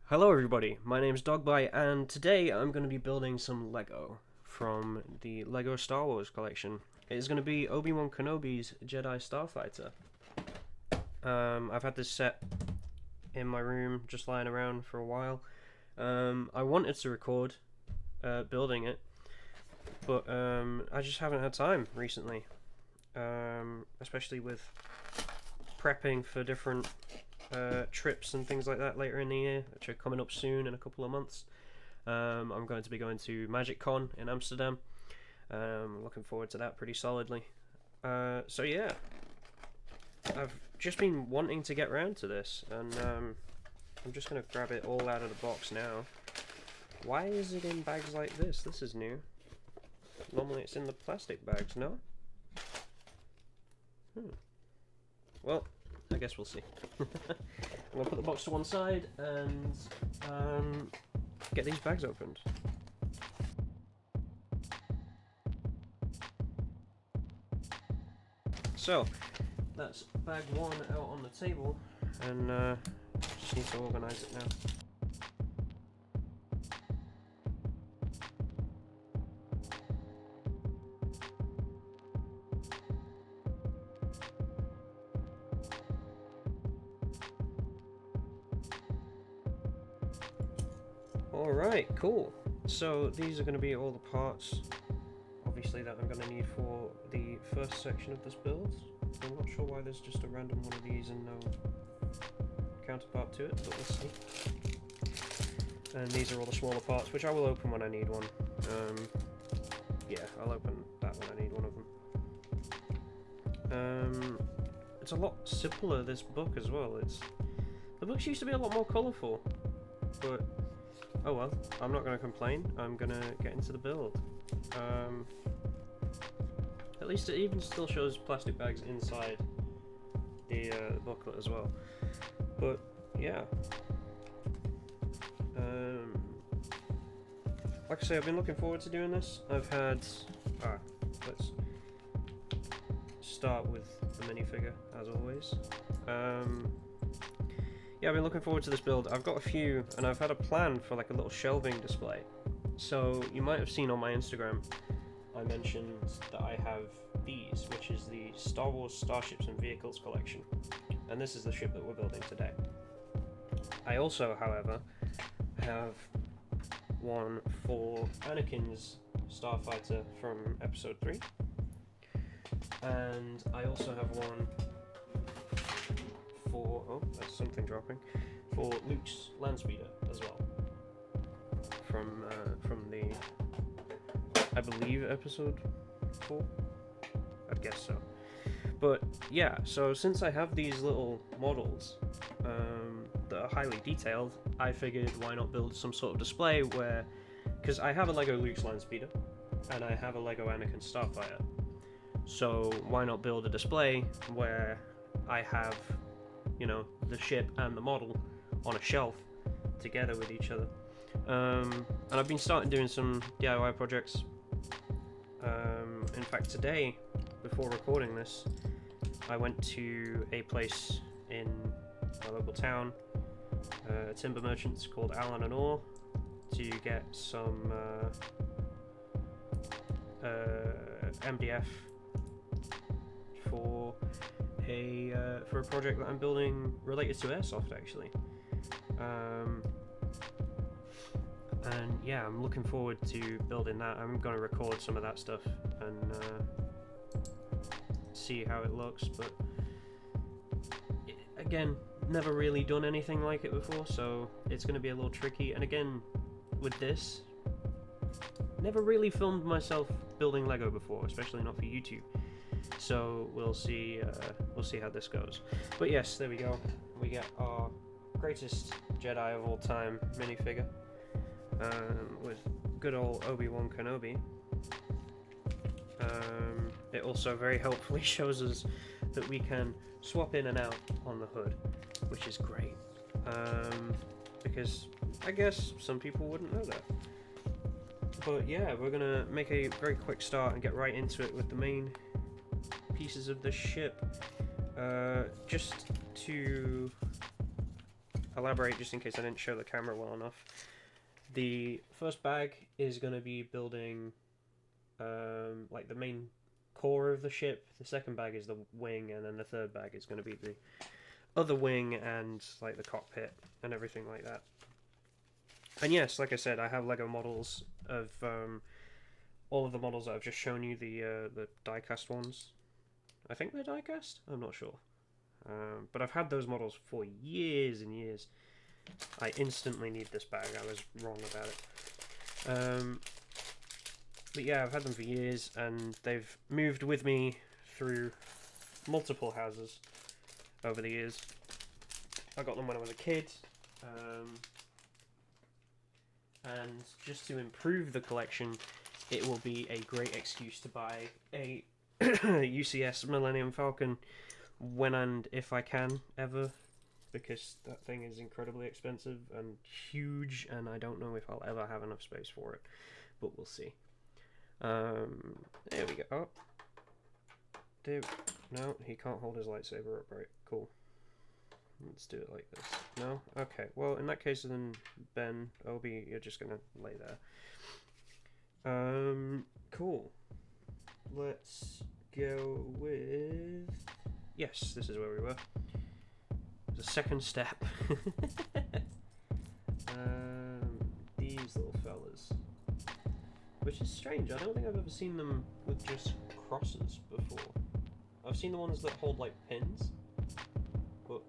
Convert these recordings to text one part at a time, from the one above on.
Hello everybody, my name is Dogbite and today I'm going to be building some Lego from the Lego Star Wars collection. It is going to be Obi-Wan Kenobi's Jedi Starfighter. I've had this set in my room just lying around for a while. I wanted to record building it, but I just haven't had time recently, especially with prepping for different trips and things like that later in the year, which are coming up soon in a couple of months. I'm going to be going to Magic Con in Amsterdam. Looking forward to that pretty solidly. So yeah, I've just been wanting to get around to this, and I'm just going to grab it all out of the box now. Why is it in bags like this? This is new. Normally it's in the plastic bags, no? Well, I guess we'll see. I'm going to put the box to one side and get these bags opened. So, that's bag one out on the table, and just need to organise it now. Alright, cool. So these are going to be all the parts, obviously, that I'm going to need for the first section of this build. I'm not sure why there's just a random one of these and no counterpart to it, but we'll see. And these are all the smaller parts, which I will open when I need one. Yeah, I'll open that when I need one of them. It's a lot simpler, this book, as well. The books used to be a lot more colourful, but oh well, I'm not going to complain. I'm going to get into the build. At least it even still shows plastic bags inside the booklet as well. But yeah, like I say, I've been looking forward to doing this. I've had let's start with the minifigure as always. Yeah, I've been looking forward to this build. I've got a few, and I've had a plan for like a little shelving display. So you might have seen on my Instagram, I mentioned that I have these, which is the Star Wars Starships and Vehicles collection. And this is the ship that we're building today. I also, however, have one for Anakin's Starfighter from Episode 3. And I also have one for, oh, that's something dropping, for Luke's Landspeeder as well. From the, I believe, Episode 4? I'd guess so. But yeah, so since I have these little models that are highly detailed, I figured why not build some sort of display where, because I have a Lego Luke's Landspeeder and I have a Lego Anakin Starfighter, so why not build a display where I have, you know, the ship and the model on a shelf together with each other. And I've been starting doing some DIY projects. In fact, today, before recording this, I went to a place in my local town, a timber merchant called Allen and Orr, to get some MDF for a project that I'm building related to airsoft, actually. And yeah, I'm looking forward to building that. I'm going to record some of that stuff and see how it looks, but again, never really done anything like it before, so it's going to be a little tricky. And again, with this, never really filmed myself building Lego before, especially not for YouTube. So we'll see how this goes. But yes, there we go. We get our greatest Jedi of all time minifigure. With good old Obi-Wan Kenobi. It also very helpfully shows us that we can swap in and out on the hood, which is great. Because I guess some people wouldn't know that. But yeah, we're gonna make a very quick start and get right into it with the main pieces of the ship. Just to elaborate just in case I didn't show the camera well enough. The first bag is going to be building like the main core of the ship. The second bag is the wing, and then the third bag is going to be the other wing and like the cockpit and everything like that. And yes, like I said, I have Lego models of all of the models that I've just shown you, the die-cast ones. I think they're die-cast? I'm not sure. But I've had those models for years and years. I instantly need this bag. I was wrong about it. But yeah, I've had them for years, and they've moved with me through multiple houses over the years. I got them when I was a kid. And just to improve the collection, it will be a great excuse to buy a UCS Millennium Falcon when and if I can, ever, because that thing is incredibly expensive and huge, and I don't know if I'll ever have enough space for it, but we'll see. There we go. Oh. No, he can't hold his lightsaber upright. Cool. Let's do it like this. No? Okay. Well, in that case, then, Ben, Obi, you're just gonna lay there. Cool. Let's go with... Yes, this is where we were. The second step. These little fellas. Which is strange. I don't think I've ever seen them with just crosses before. I've seen the ones that hold, like, pins. But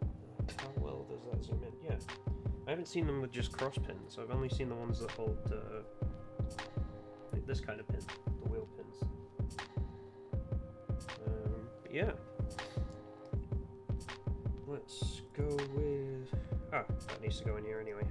how well does that zoom in? Yeah. I haven't seen them with just cross pins. I've only seen the ones that hold, like this kind of pin. The wheel pins. But yeah. Let's go with... Ah, that needs to go in here anyway.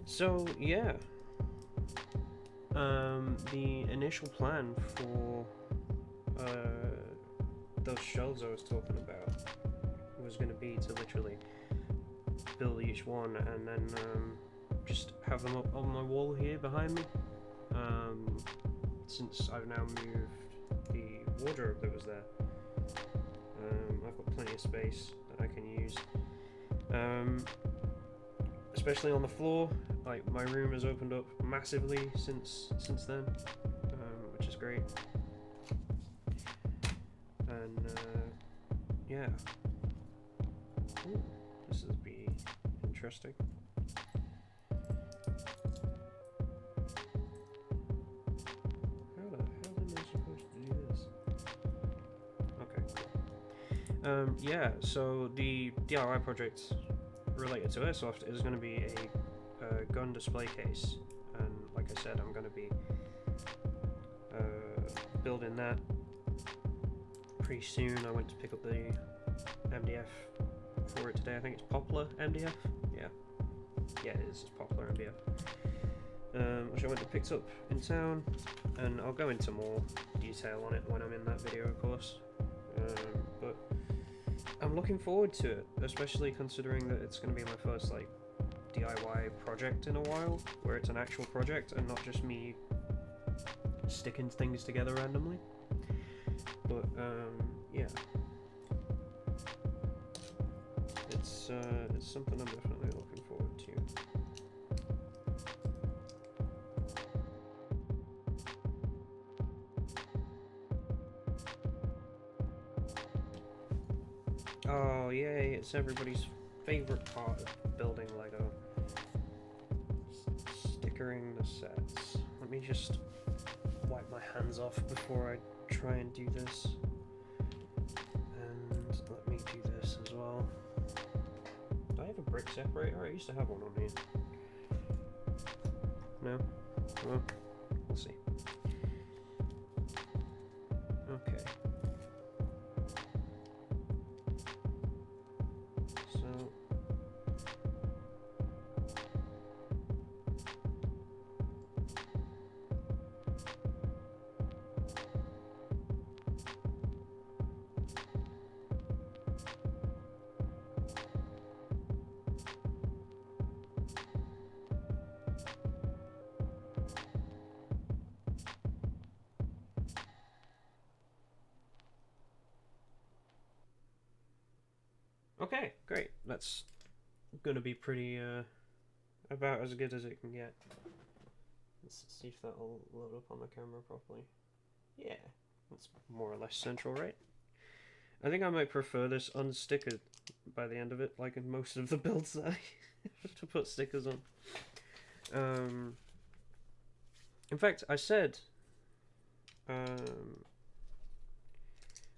So, yeah. The initial plan for those shelves I was talking about was going to be to literally build each one and then just have them up on my wall here behind me. Since I've now moved the wardrobe that was there, I've got plenty of space that I can use. Especially on the floor, like my room has opened up massively since then, which is great. And yeah, ooh, this will be interesting. How the hell am I supposed to do this? Okay. Yeah. So the DIY project related to airsoft is going to be a gun display case, and like I said, I'm going to be building that pretty soon. I went to pick up the MDF for it today. I think it's Poplar MDF. Yeah, it is. It's Poplar MDF, which I went and picked up in town, and I'll go into more detail on it when I'm in that video, of course. But I'm looking forward to it, especially considering that it's going to be my first like DIY project in a while, where it's an actual project and not just me sticking things together randomly. But yeah, it's something I'm definitely looking forward to. Oh yay, it's everybody's favorite part of building Lego. Stickering the sets. Let me just wipe my hands off before I try and do this. And let me do this as well. Do I have a brick separator? I used to have one on here. No? Well, we'll see. Okay. So Okay, great. That's gonna be pretty, about as good as it can get. Let's see if that'll load up on the camera properly. Yeah, that's more or less central, right? I think I might prefer this unstickered by the end of it, like in most of the builds that I have to put stickers on. In fact, I said,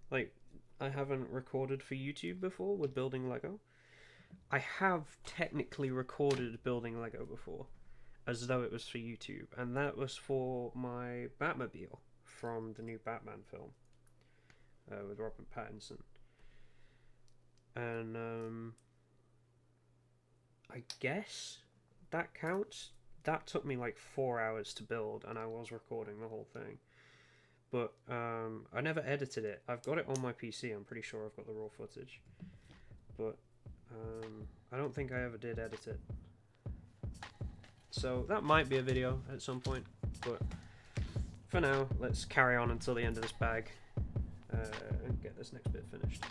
like, I haven't recorded for YouTube before with building Lego. I have technically recorded building Lego before, as though it was for YouTube, and that was for my Batmobile from the new Batman film with Robert Pattinson. And I guess that counts. That took me like 4 hours to build, and I was recording the whole thing. But I never edited it. I've got it on my PC. I'm pretty sure I've got the raw footage. But I don't think I ever did edit it. So that might be a video at some point. But for now, let's carry on until the end of this bag and get this next bit finished.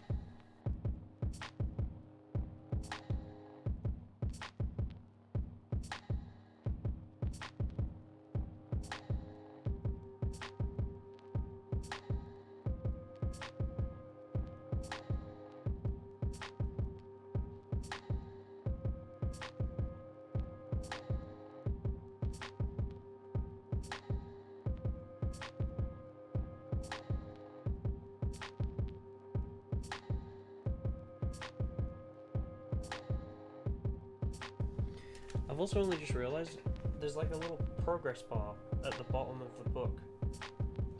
I've also only just realised there's like a little progress bar at the bottom of the book,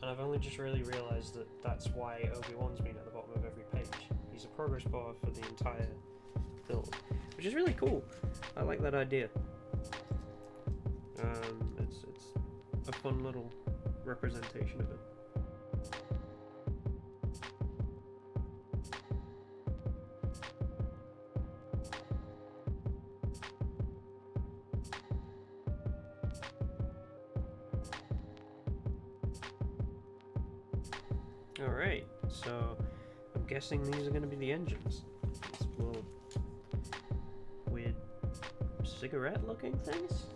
and I've only just really realised that that's why Obi-Wan's been at the bottom of every page. He's a progress bar for the entire build, which is really cool. I like that idea. It's a fun little representation of it. Alright, so I'm guessing these are going to be the engines. These little weird cigarette looking things,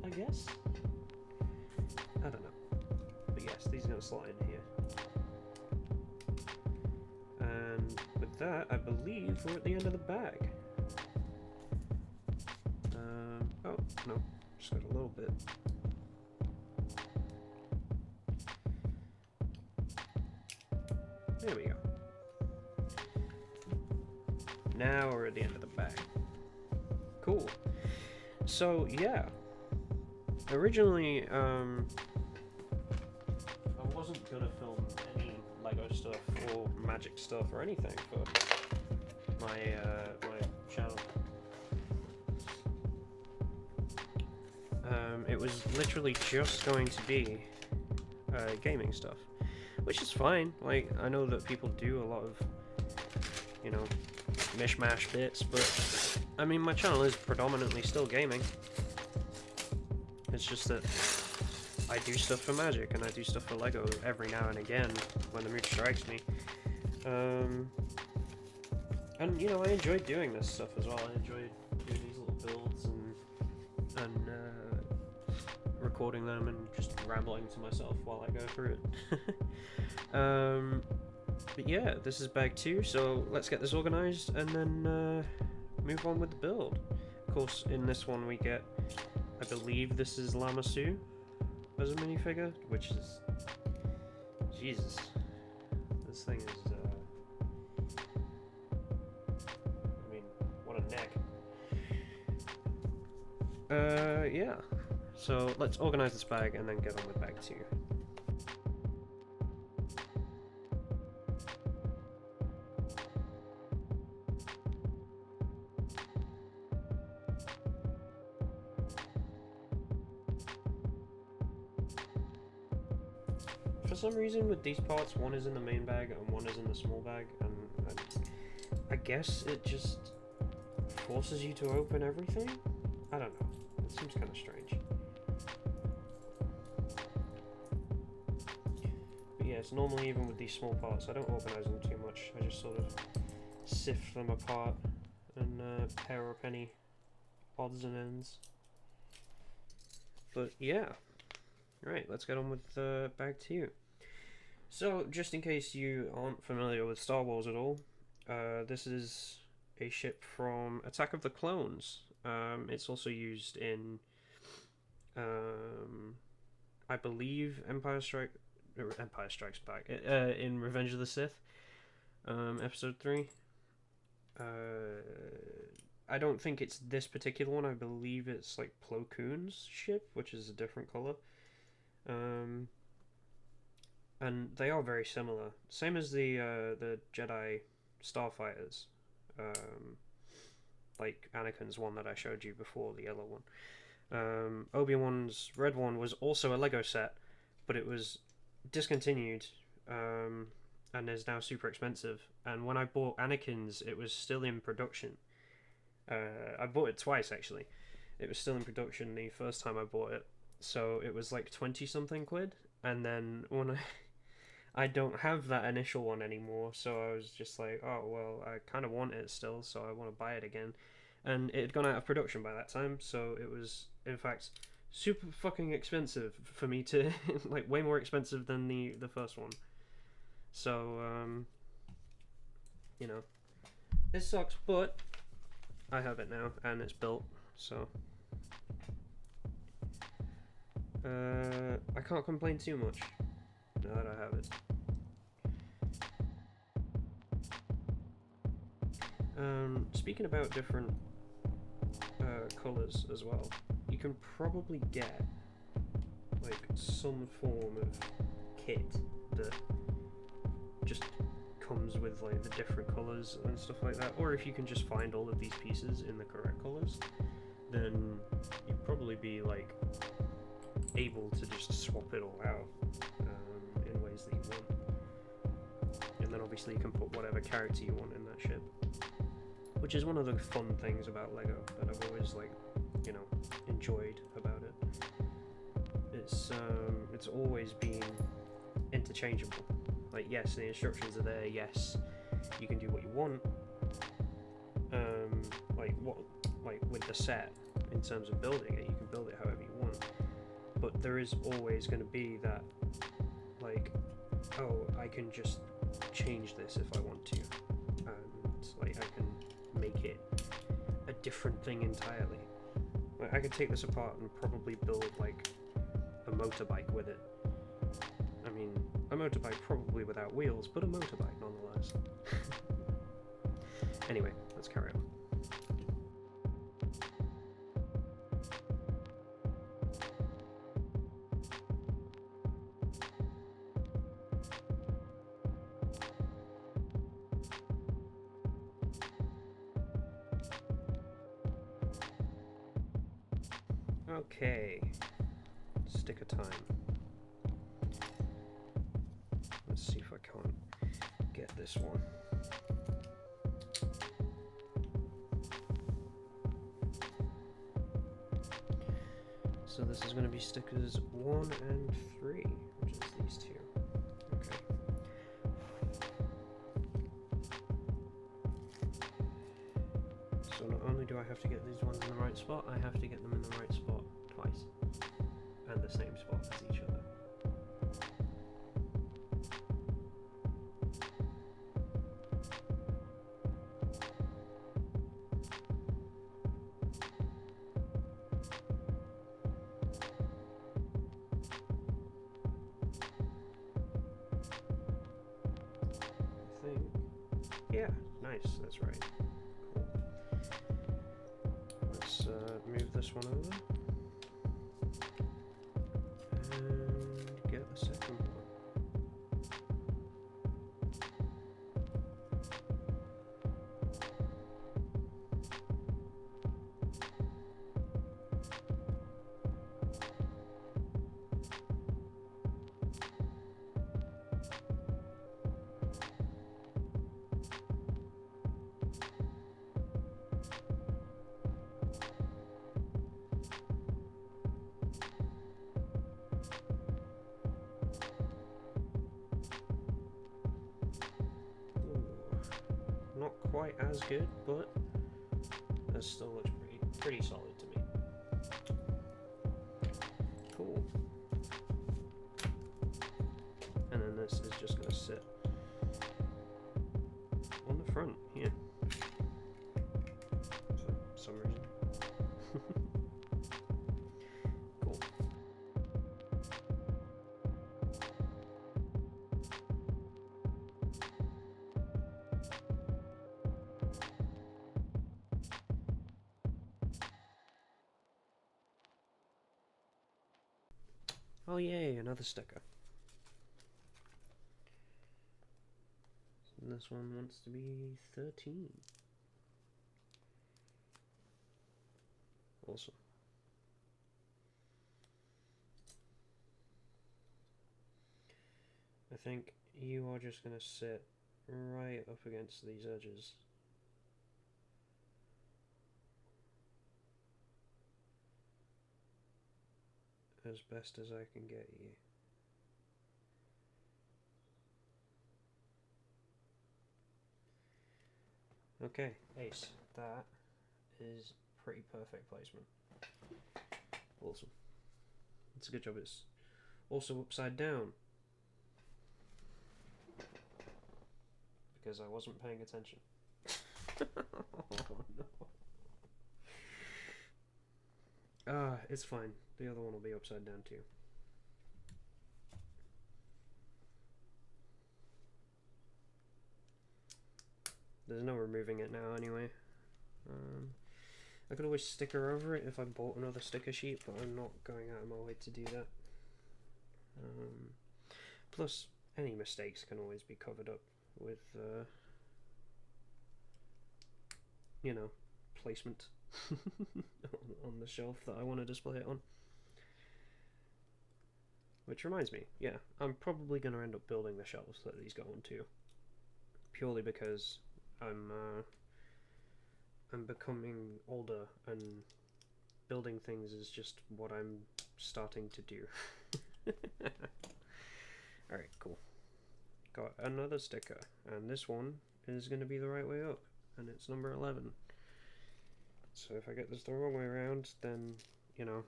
I guess? I don't know. But yes, these are going to slide in here. And with that, I believe we're at the end of the bag. Oh, no, just got a little bit. There we go. Now we're at the end of the bag. Cool. So, yeah. Originally, I wasn't gonna film any Lego stuff or magic stuff or anything for my channel. It was literally just going to be gaming stuff. Which is fine. Like, I know that people do a lot of, you know, mishmash bits, but I mean, my channel is predominantly still gaming. It's just that I do stuff for Magic and I do stuff for Lego every now and again when the mood strikes me. And you know, I enjoy doing this stuff as well. I enjoy doing these little builds and recording them and just rambling to myself while I go through it. But yeah, this is bag 2, so let's get this organized and then move on with the build. Of course, in this one we get, I believe this is Lamassu as a minifigure, which is, Jesus, this thing is, I mean, what a neck. Yeah. So let's organize this bag and then get on with bag 2. For some reason with these parts, one is in the main bag and one is in the small bag, and I guess it just forces you to open everything? I don't know. It seems kind of strange. But yes, normally even with these small parts, I don't organize them too much. I just sort of sift them apart and pair up any odds and ends. But yeah, right, let's get on with Bag 2. So, just in case you aren't familiar with Star Wars at all, this is a ship from Attack of the Clones. It's also used in, I believe, Empire Strikes Back. In Revenge of the Sith, Episode 3. I don't think it's this particular one. I believe it's like Plo Koon's ship, which is a different color. And they are very similar. Same as the Jedi Starfighters. Like Anakin's one that I showed you before, the yellow one. Obi-Wan's red one was also a Lego set, but it was discontinued. And is now super expensive. And when I bought Anakin's, it was still in production. I bought it twice actually. It was still in production the first time I bought it, so it was like 20 something quid. And then when I don't have that initial one anymore, so I was just like, oh well, I kind of want it still, so I want to buy it again. And it had gone out of production by that time, so it was in fact super fucking expensive for me to like way more expensive than the first one. So you know, it sucks, but I have it now and it's built, so I can't complain too much now that I have it. Speaking about different colours as well, you can probably get like some form of kit that just comes with like the different colours and stuff like that, or if you can just find all of these pieces in the correct colours, then you'd probably be like able to just swap it all out in ways that you want. And then obviously you can put whatever character you want in that ship, which is one of the fun things about Lego that I've always like, you know, enjoyed about it. It's always been interchangeable. Like, yes, the instructions are there. Yes, you can do what you want. Like with the set, in terms of building it, you can build it however you want. But there is always going to be that, like, oh, I can just change this if I want to, and like I can make it a different thing entirely. Like, I could take this apart and probably build like a motorbike with it. I mean, a motorbike probably without wheels, but a motorbike nonetheless. Anyway, let's carry on. Okay, stick of time. Let's see if I can't get this one. So this is going to be stickers 1 and 3, which is these two. Okay. So not only do I have to get these ones in the right spot, I have to get them in the right spot twice. And the same spot as each other. Yeah, nice, that's right. Cool. Let's move this one over. And get the second one. Not quite as good, but that still looks pretty solid to me. Cool. And then this is just going to sit on the front here for some reason. Cool. Oh yay, another sticker. And this one wants to be 13. Awesome. I think you are just going to sit right up against these edges. As best as I can get you. Okay, ace. That is pretty perfect placement. Awesome. It's a good job it's also upside down. Because I wasn't paying attention. Oh no. It's fine. The other one will be upside down too. There's no removing it now anyway. I could always sticker over it if I bought another sticker sheet, but I'm not going out of my way to do that. Plus, any mistakes can always be covered up with, you know, placement on the shelf that I want to display it on. Which reminds me, yeah, I'm probably going to end up building the shelves that these go on too. Purely because I'm becoming older and building things is just what I'm starting to do. Alright, cool. Got another sticker, and this one is going to be the right way up, and it's number 11. So if I get this the wrong way around, then, you know,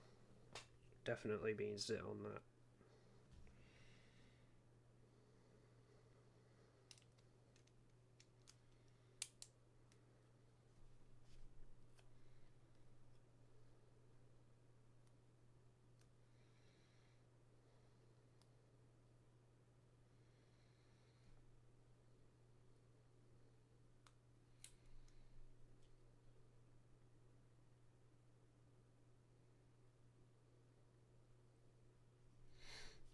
definitely means it on that.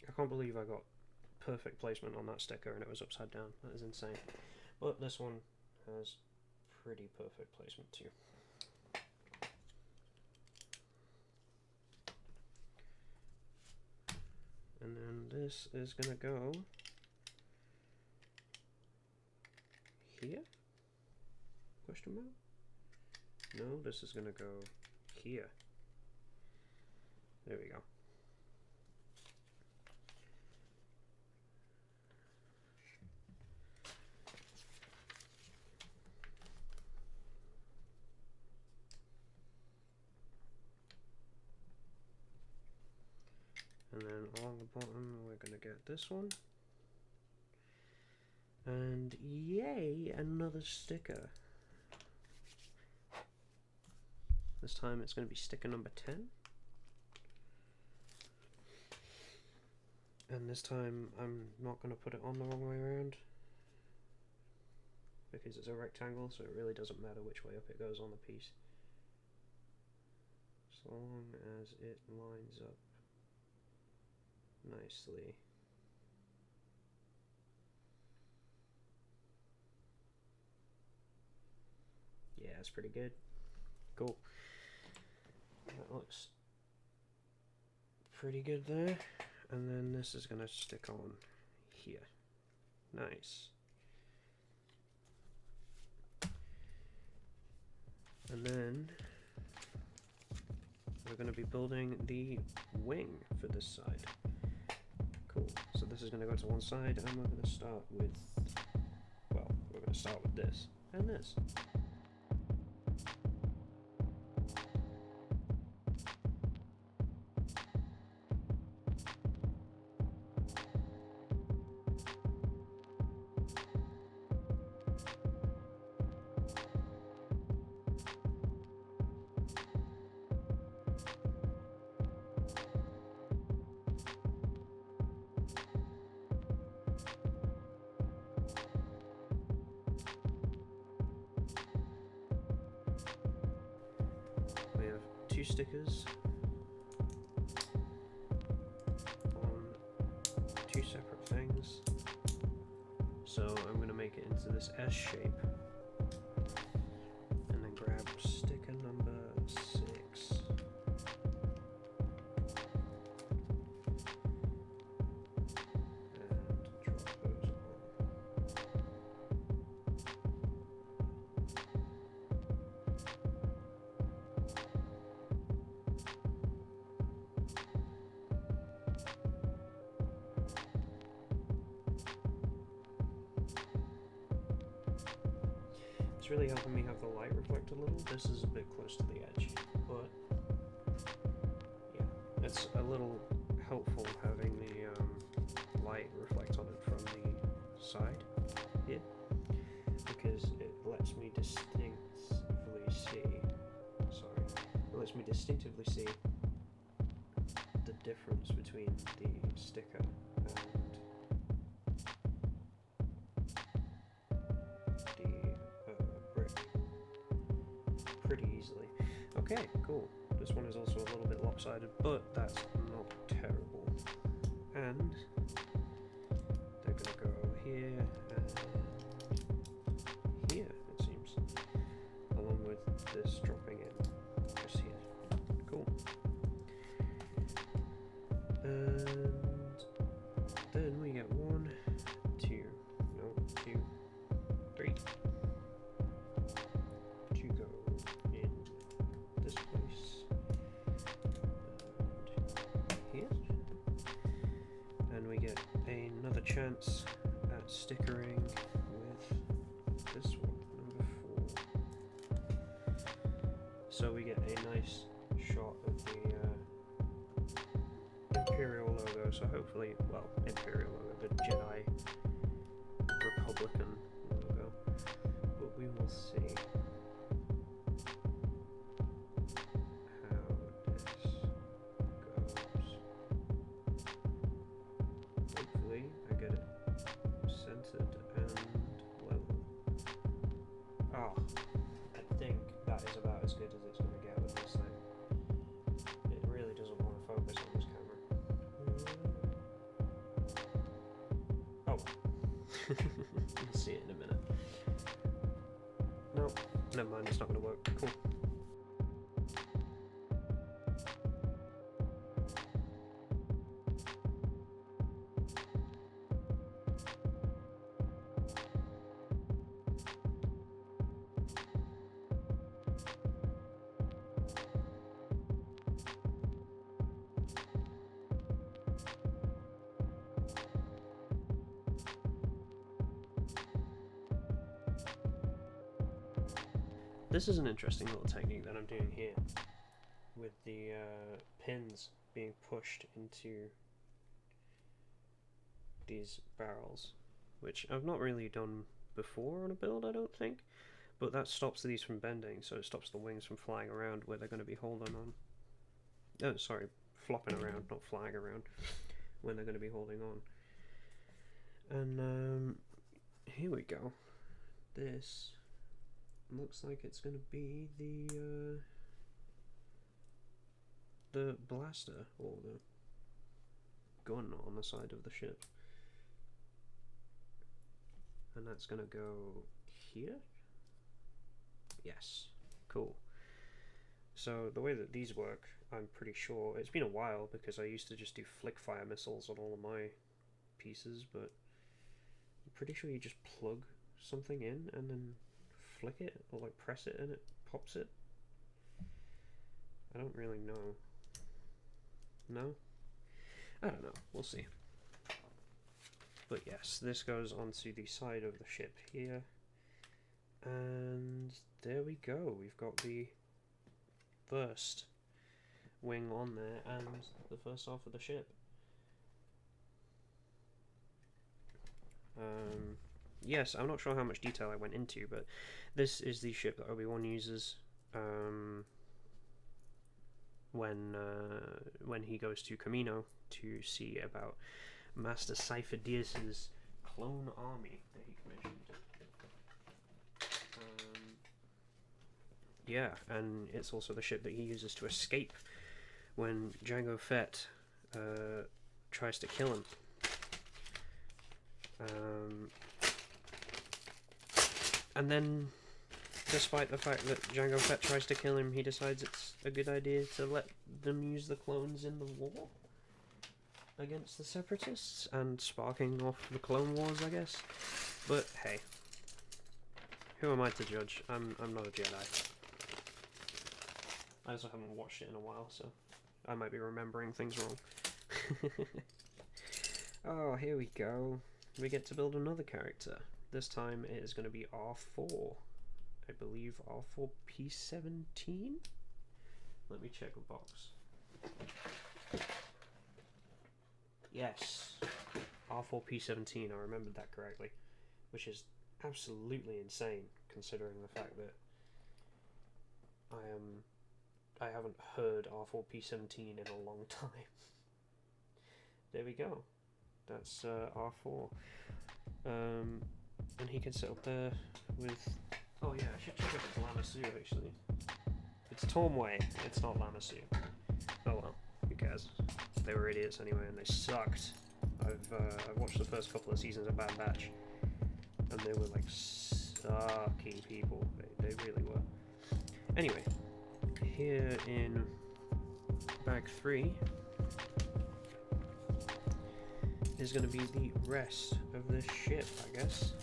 I can't believe I got perfect placement on that sticker and it was upside down. That is insane. But this one has pretty perfect placement too. And then this is gonna go here? Question mark? No, this is gonna go here. There we go. And then along the bottom we're going to get this one. And yay, another sticker. This time it's going to be sticker number 10. And this time I'm not going to put it on the wrong way around, because it's a rectangle, so it really doesn't matter which way up it goes on the piece, as long as it lines up nicely. Yeah, it's pretty good. Cool. That looks pretty good there. And then this is going to stick on here. Nice. And then we're going to be building the wing for this side. Cool. So this is going to go to one side, and we're going to start with, well, we're going to start with this and this. two stickers on two separate things. So I'm going to make it into this S shape. And then grab sticker number 6. It's really helping me have the light reflect a little. This is a bit close to the edge, but yeah, it's a little helpful having the light reflect on it from the side here, because it lets me distinctly see the difference between the sticker and pretty easily. Okay, cool. This one is also a little bit lopsided, but that's not terrible. And they're gonna go here and here, it seems, along with this dropping in just here. Cool. And then we get 1, 2, 3 to go in this place and here, and we get another chance at stickering with this one, number 4. So we get a nice shot of the Imperial logo, so hopefully, well, Imperial logo, the Jedi Republican logo, but we will see how this goes. Hopefully I get it centered and level. Ah, I think that is about as good as it's going to get with this thing. It really doesn't want to focus on this camera. Oh, you'll see it in a minute. No, never mind, it's not going to work. Cool. This is an interesting little technique that I'm doing here, with the pins being pushed into these barrels, which I've not really done before on a build, I don't think, but that stops these from bending, so it stops the wings from flying around where they're going to be holding on. Oh, sorry, flopping around, not flying around, when they're going to be holding on. And here we go. This looks like it's going to be the blaster, or the gun on the side of the ship. And that's going to go here? Yes. Cool. So the way that these work, I'm pretty sure, it's been a while because I used to just do flick fire missiles on all of my pieces, but I'm pretty sure you just plug something in and then flick it, or like press it and it pops it. I don't really know. No? I don't know. We'll see. But yes, this goes onto the side of the ship here. And there we go. We've got the first wing on there and the first half of the ship. Yes, I'm not sure how much detail I went into, but this is the ship that Obi-Wan uses when he goes to Kamino to see about Master Cypher Dierce's clone army that he commissioned. Yeah, and it's also the ship that he uses to escape when Jango Fett tries to kill him. And then, despite the fact that Jango Fett tries to kill him, he decides it's a good idea to let them use the clones in the war against the Separatists, and sparking off the Clone Wars, I guess. But hey, who am I to judge? I'm not a Jedi. I also haven't watched it in a while, so I might be remembering things wrong. Oh, here we go. We get to build another character. This time it is going to be R4. I believe R4P17? Let me check the box. Yes, R4P17, I remembered that correctly. Which is absolutely insane, considering the fact that I haven't heard R4P17 in a long time. There we go. That's R4. And he can sit up there with... Oh yeah, I should check if it's Lamassu, actually. It's Tormway, it's not Lamassu. Oh well, who cares? They were idiots anyway, and they sucked. I've watched the first couple of seasons of Bad Batch, and they were like sucky people. They really were. Anyway, here in bag 3 is going to be the rest of this ship, I guess.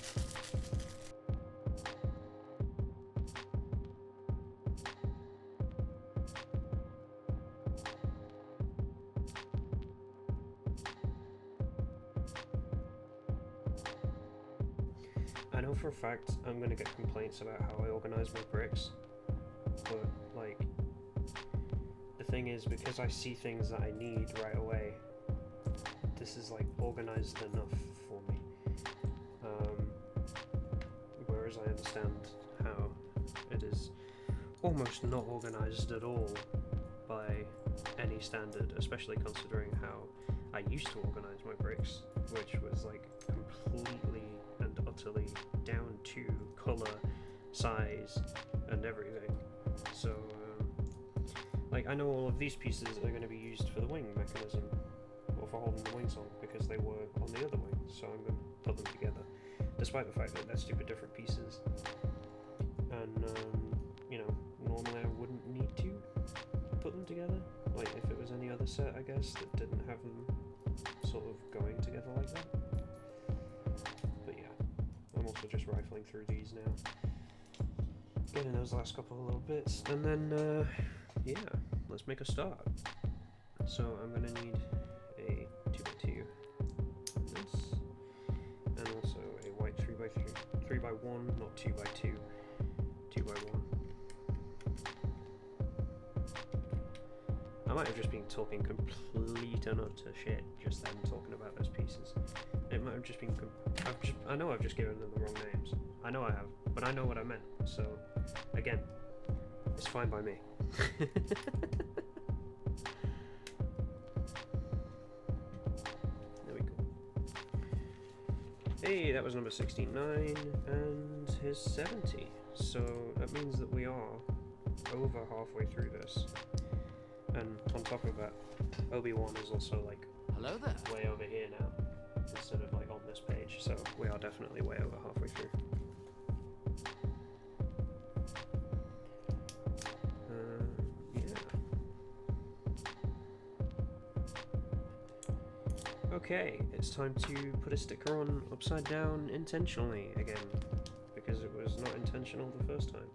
I know for a fact I'm going to get complaints about how I organise my bricks, but like, the thing is, because I see things that I need right away, this is like organised enough for me. Whereas I understand how it is almost not organised at all by any standard, especially considering how I used to organise my bricks, which was like completely and utterly down to colour, size, and everything. So, like, I know all of these pieces are going to be used for the wing mechanism, or for holding the wings on, because they were on the other wing, so I'm going to put them together, despite the fact that they're stupid different pieces. And, you know, normally I wouldn't need to put them together, like if it was any other set, I guess, that didn't have them sort of going together like that. But yeah, I'm also just rifling through these now, getting those last couple of little bits, and then, yeah, let's make a start. So I'm going to need a 2x2, this, and also a white 3x1, not 2x2, 2x1. I might have just been talking complete and utter shit just then, talking about those pieces. It might have just been... I know I've just given them the wrong names. I know I have, but I know what I meant, so, again, it's fine by me. There we go. Hey, that was number 69, and here's 70. So that means that we are over halfway through this. And on top of that, Obi-Wan is also like Hello there. way over here now, instead of like on this page, so we are definitely way over halfway through. Yeah. Okay, it's time to put a sticker on upside down intentionally again, because it was not intentional the first time.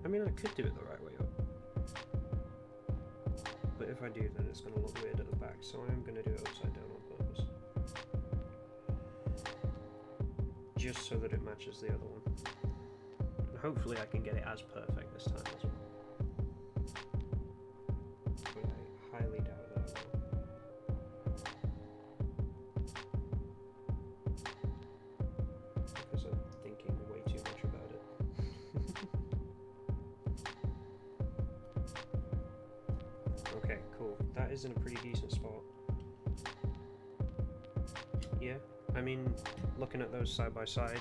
I mean, I could do it the right way up, but if I do, then it's going to look weird at the back, so I am going to do it upside down on purpose. Just so that it matches the other one. And hopefully I can get it as perfect this time as well. But I highly doubt that I will. Because I'm thinking way too much about it. That is in a pretty decent spot. Yeah, I mean, looking at those side by side,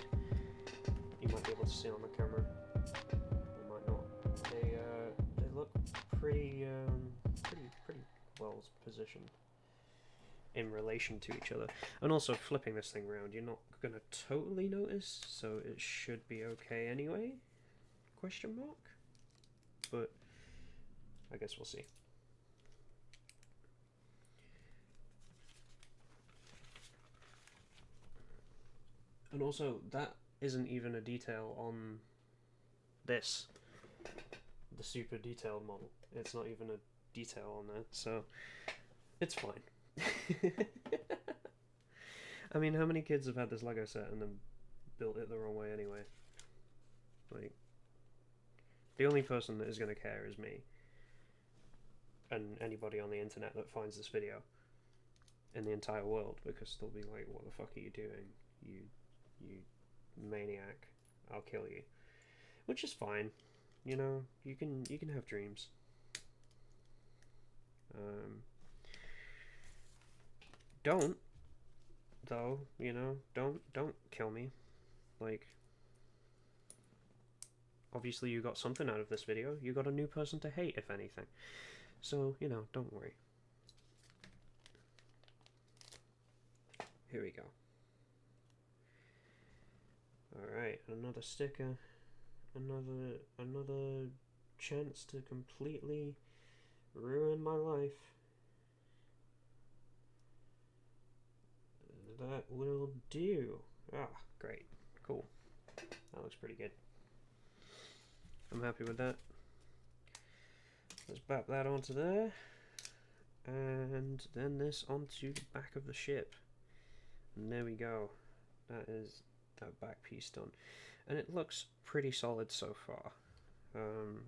you might be able to see on the camera. You might not. They look pretty well positioned in relation to each other. And also flipping this thing around, you're not gonna totally notice, so it should be okay anyway? Question mark? But I guess we'll see. And also, that isn't even a detail on this, the super detailed model. It's not even a detail on that, so it's fine. I mean, how many kids have had this Lego set and then built it the wrong way anyway? Like, the only person that is going to care is me. And anybody on the internet that finds this video in the entire world, because they'll be like, what the fuck are you doing? You maniac. I'll kill you. Which is fine. You know, you can have dreams. Don't, though, you know, don't kill me. Like, obviously you got something out of this video. You got a new person to hate, if anything. So, you know, don't worry. Here we go. Alright, another sticker. Another chance to completely ruin my life. That will do. Ah, great. Cool. That looks pretty good. I'm happy with that. Let's bap that onto there. And then this onto the back of the ship. And there we go. That is that back piece done. And it looks pretty solid so far.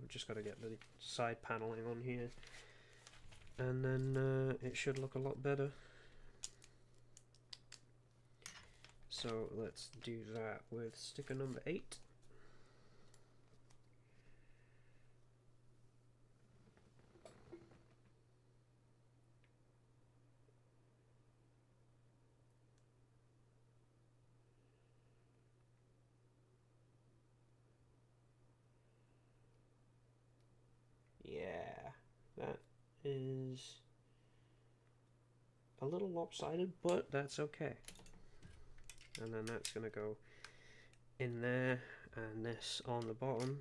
Just got to get the side paneling on here. And then it should look a lot better. So let's do that with sticker number 8. Yeah, that is a little lopsided, but that's okay. And then that's going to go in there, and this on the bottom,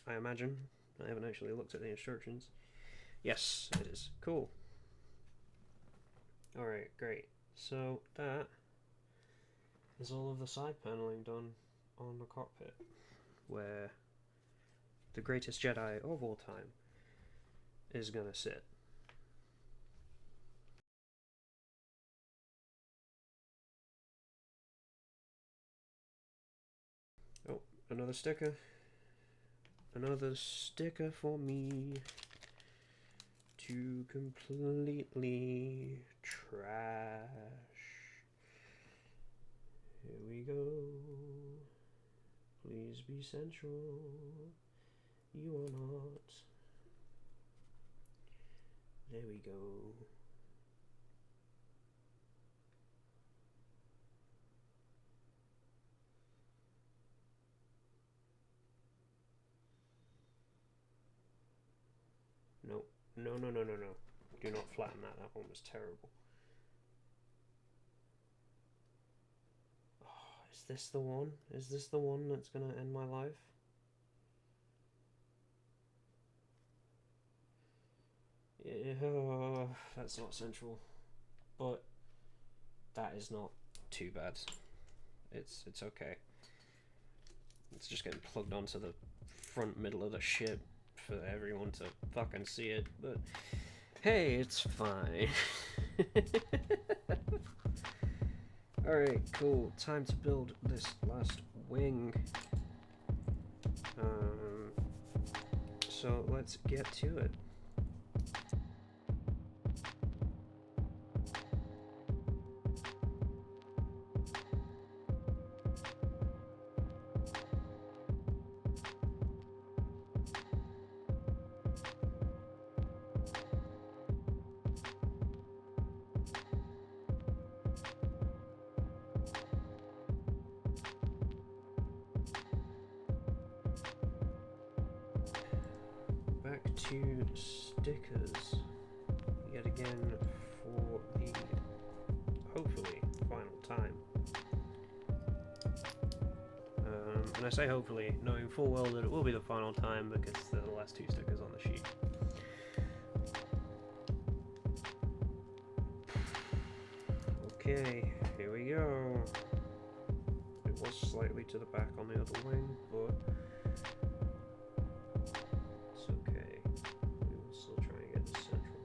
I imagine. I haven't actually looked at the instructions. Yes, it is. Cool. Alright, great. So that is all of the side paneling done on the cockpit, where the greatest Jedi of all time is going to sit. Oh, another sticker. Another sticker for me to completely trash. Here we go. Please be central. You are not. There we go. No, no, no, no, no, no. Do not flatten that. That one was terrible. Oh, is this the one? Is this the one that's gonna end my life? Yeah, that's not central. But that is not too bad. It's okay. It's just getting plugged onto the front middle of the ship for everyone to fucking see it, but hey, it's fine. Alright, cool. Time to build this last wing. So let's get to it. 2 stickers yet again for the hopefully final time. And I say hopefully, knowing full well that it will be the final time because they're the last 2 stickers on the sheet. Okay, here we go. It was slightly to the back on the other wing, but it's okay. We will still try and get this central.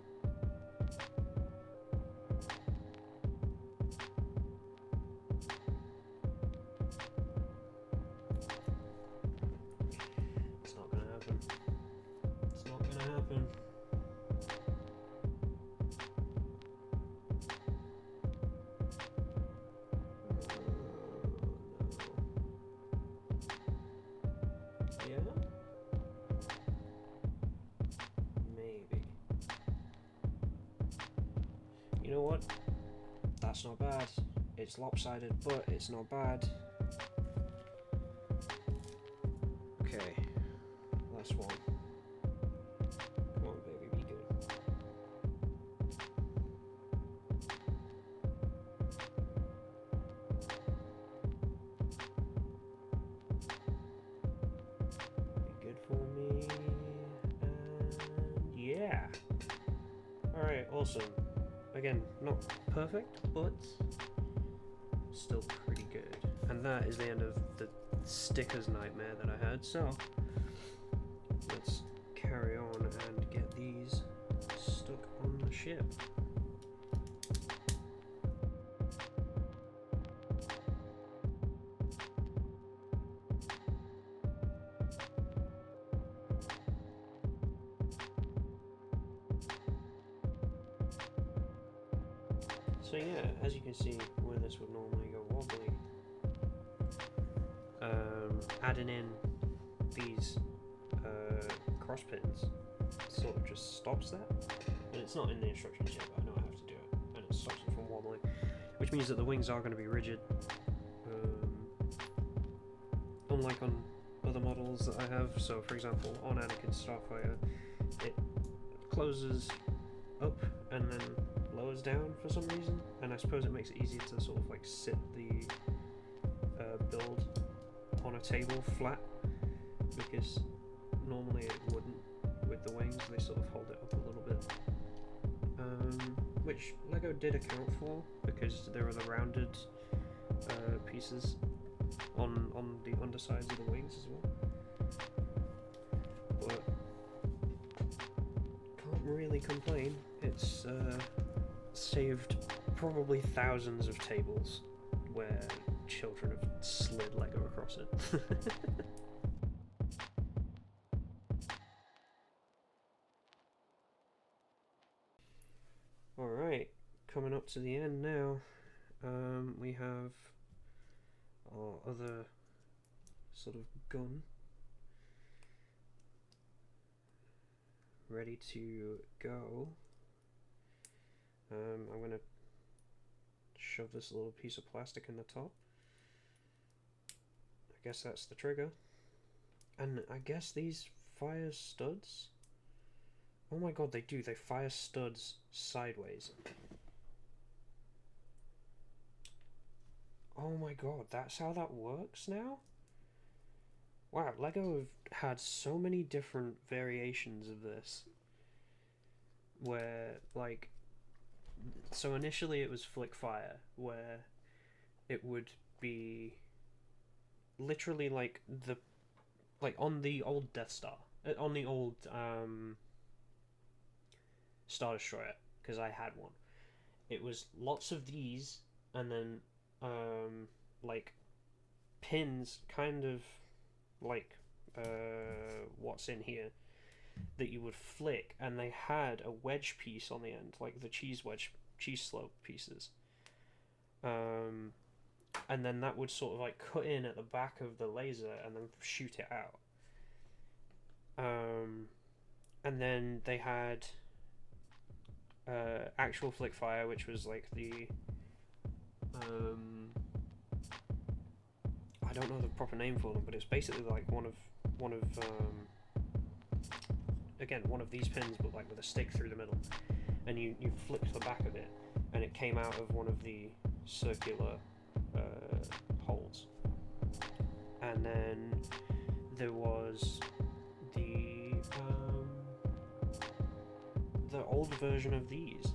It's not gonna happen. It's not gonna happen. You know what? That's not bad. It's lopsided, but it's not bad. Okay, last one. Come on, baby, be good. Be good for me. And yeah. Alright, awesome. Again, not perfect, but still pretty good. And that is the end of the stickers nightmare that I had, so let's carry on and get these stuck on the ship. So yeah, as you can see, where this would normally go wobbly, adding in these cross pins sort of just stops that. And it's not in the instructions yet, but I know I have to do it, and it stops it from wobbling, which means that the wings are going to be rigid. Unlike on other models that I have, so for example on Anakin Starfighter, it closes up and then lowers down for some reason, and I suppose it makes it easier to sort of like sit the build on a table flat, because normally it wouldn't with the wings. They sort of hold it up a little bit, which Lego did account for because there are the rounded pieces on the undersides of the wings as well, but can't really complain. It's saved probably thousands of tables where children have slid Lego across it. Alright, coming up to the end now. We have our other sort of gun ready to go. I'm going to shove this little piece of plastic in the top. I guess that's the trigger. And I guess these fire studs? Oh my god, they do. They fire studs sideways. Oh my god, that's how that works now? Wow, Lego have had so many different variations of this. Where, like, so initially it was flick fire, where it would be literally like on the old Death Star, on the old Star Destroyer, because I had one. It was lots of these, and then like pins, kind of like what's in here, that you would flick, and they had a wedge piece on the end, like the cheese slope pieces, and then that would sort of like cut in at the back of the laser and then shoot it out. And then they had actual flick fire, which was like the I don't know the proper name for them, but it's basically like one of again, one of these pins, but like with a stick through the middle. And you flicked the back of it, and it came out of one of the circular holes. And then there was the old version of these,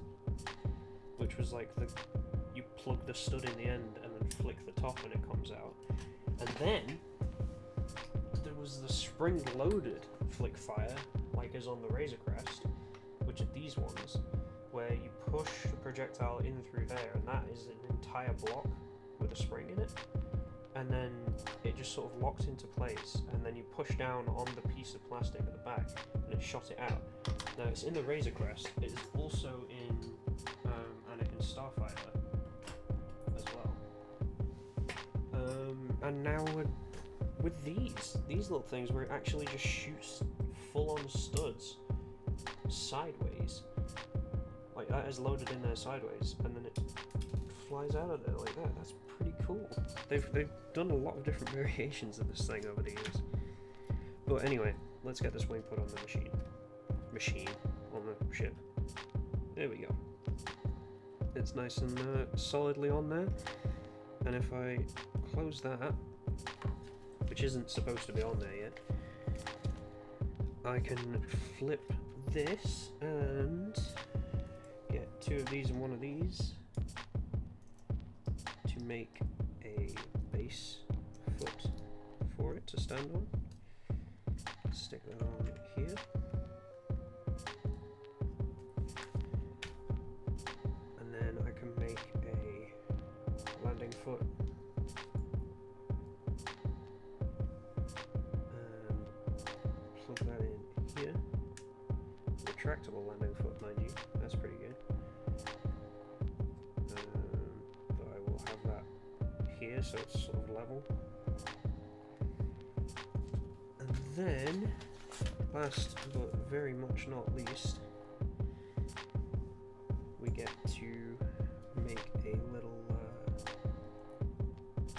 which was like you plug the stud in the end and then flick the top and it comes out. And then there was the spring-loaded flick fire, like is on the Razor Crest, which are these ones, where you push the projectile in through there, and that is an entire block with a spring in it, and then it just sort of locked into place, and then you push down on the piece of plastic at the back, and it shot it out. Now it's in the Razor Crest. It is also in Anakin Starfighter as well. And now with these little things where it actually just shoots full-on studs sideways, like that is loaded in there sideways, and then it flies out of there like that. That's pretty cool. They've done a lot of different variations of this thing over the years. But anyway, let's get this wing put on the machine on the ship. There we go. It's nice and solidly on there. And if I close that, which isn't supposed to be on there yet, I can flip this and get two of these and one of these to make a base foot for it to stand on. Stick that on here. And then I can make a landing foot and plug that in here. Retractable landing foot, mind you. That's pretty good. But I will have that here so it's sort of level. And then, last but very much not least, we get to make a little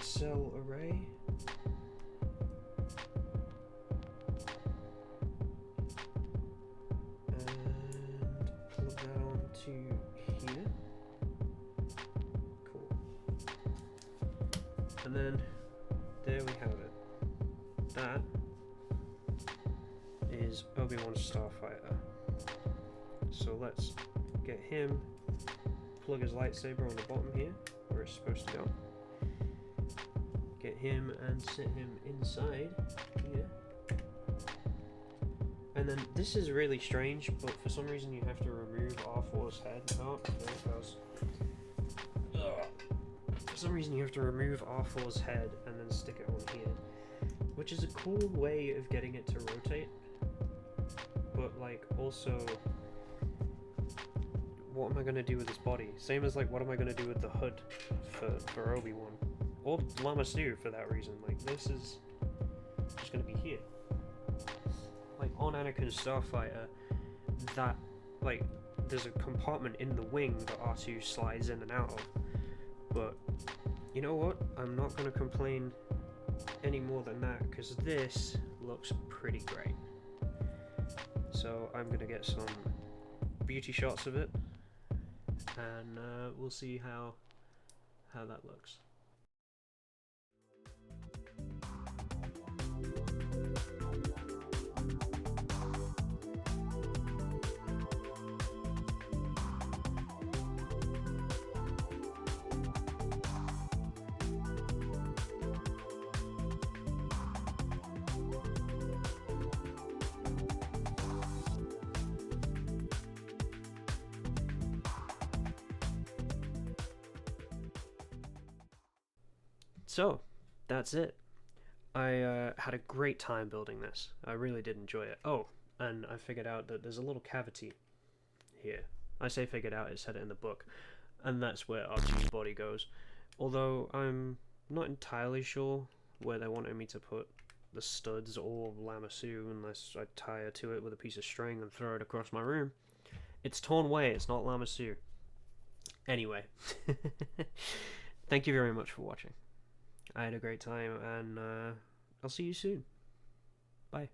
cell array. To here. Cool. And then there we have it. That is Obi-Wan Starfighter. So let's get him, plug his lightsaber on the bottom here, where it's supposed to go. Get him and sit him inside here. And then this is really strange, but for some reason you have to remove R4's head. Oh, there it goes. Ugh. For some reason you have to remove R4's head and then stick it on here, which is a cool way of getting it to rotate. But like, also, what am I gonna do with his body? Same as like, what am I gonna do with the hood for Obi-Wan, or Lama Su for that reason? Like, this is just gonna be here. Like on Anakin Starfighter, that like there's a compartment in the wing that R2 slides in and out of. But you know what? I'm not going to complain any more than that, because this looks pretty great. So I'm going to get some beauty shots of it, and we'll see how that looks. So, that's it. I had a great time building this. I really did enjoy it. Oh, and I figured out that there's a little cavity here. I say figured out, it said it in the book. And that's where R2's body goes. Although I'm not entirely sure where they wanted me to put the studs or Lama Su unless I tie her to it with a piece of string and throw it across my room. It's Torn Way, it's not Lama Su. Anyway, thank you very much for watching. I had a great time, and I'll see you soon. Bye.